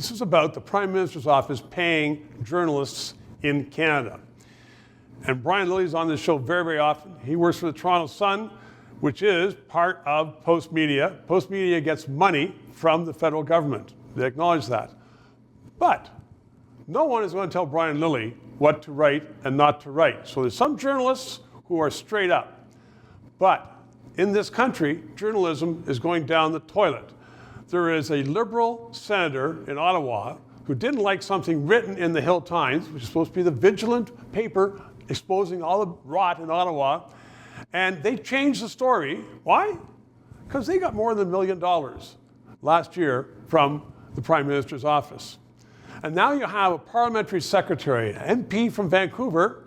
This is about the Prime Minister's office paying journalists in Canada. And Brian Lilly's on this show very, very often. He works for the Toronto Sun, which is part of Post Media. Post Media gets money from the federal government. They acknowledge that. But no one is going to tell Brian Lilly what to write and not to write. So there's some journalists who are straight up. But in this country, journalism is going down the toilet. There is a Liberal senator in Ottawa who didn't like something written in the Hill Times, which is supposed to be the vigilant paper exposing all the rot in Ottawa, and they changed the story. Why? Because they got more than $1 million last year from the Prime Minister's office. And now you have a parliamentary secretary, an MP from Vancouver,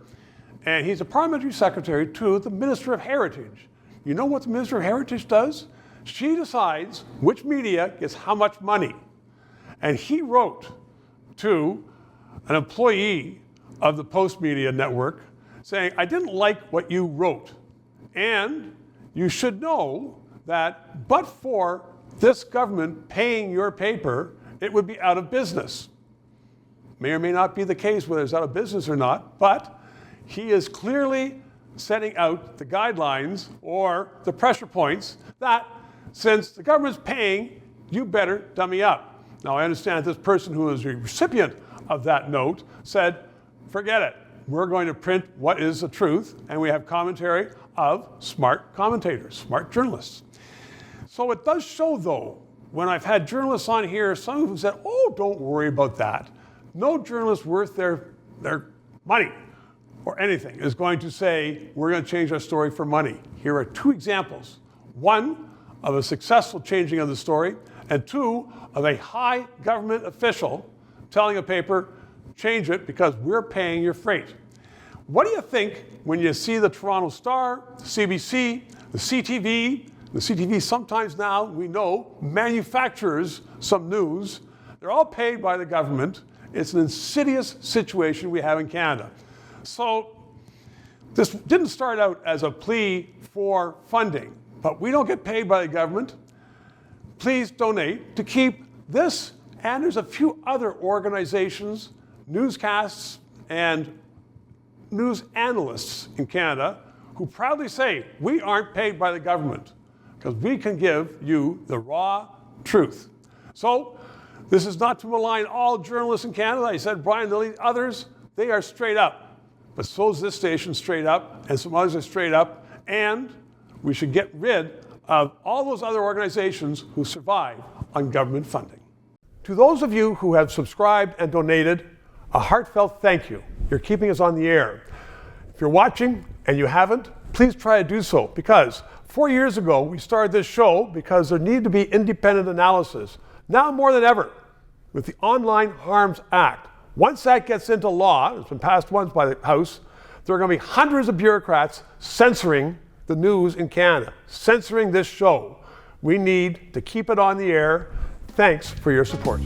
and he's a parliamentary secretary to the Minister of Heritage. You know what the Minister of Heritage does? She decides which media gets how much money. And he wrote to an employee of the Post Media network saying, I didn't like what you wrote. And you should know that but for this government paying your paper, it would be out of business. May or may not be the case whether it's out of business or not, but he is clearly setting out the guidelines or the pressure points that since the government's paying, you better dummy up. Now I understand this person who is a recipient of that note said, forget it. We're going to print what is the truth, and we have commentary of smart commentators, smart journalists. So it does show, though, when I've had journalists on here, some of them said, oh, don't worry about that. No journalist worth their money or anything is going to say, we're going to change our story for money. Here are two examples. One, of a successful changing of the story, and two, of a high government official telling a paper, change it because we're paying your freight. What do you think when you see the Toronto Star, the CBC, the CTV? The CTV sometimes now, we know, manufactures some news. They're all paid by the government. It's an insidious situation we have in Canada. So this didn't start out as a plea for funding, but we don't get paid by the government. Please donate to keep this, and there's a few other organizations, newscasts, and news analysts in Canada who proudly say, we aren't paid by the government because we can give you the raw truth. So this is not to malign all journalists in Canada. I said Brian Lilly, others, they are straight up. But so is this station straight up, and some others are straight up, and we should get rid of all those other organizations who survive on government funding. To those of you who have subscribed and donated, a heartfelt thank you. You're keeping us on the air. If you're watching and you haven't, please try to do so, because 4 years ago we started this show because there needed to be independent analysis. Now more than ever, with the Online Harms Act, once that gets into law, it's been passed once by the House, there are going to be hundreds of bureaucrats censoring the news in Canada, censoring this show. We need to keep it on the air. Thanks for your support.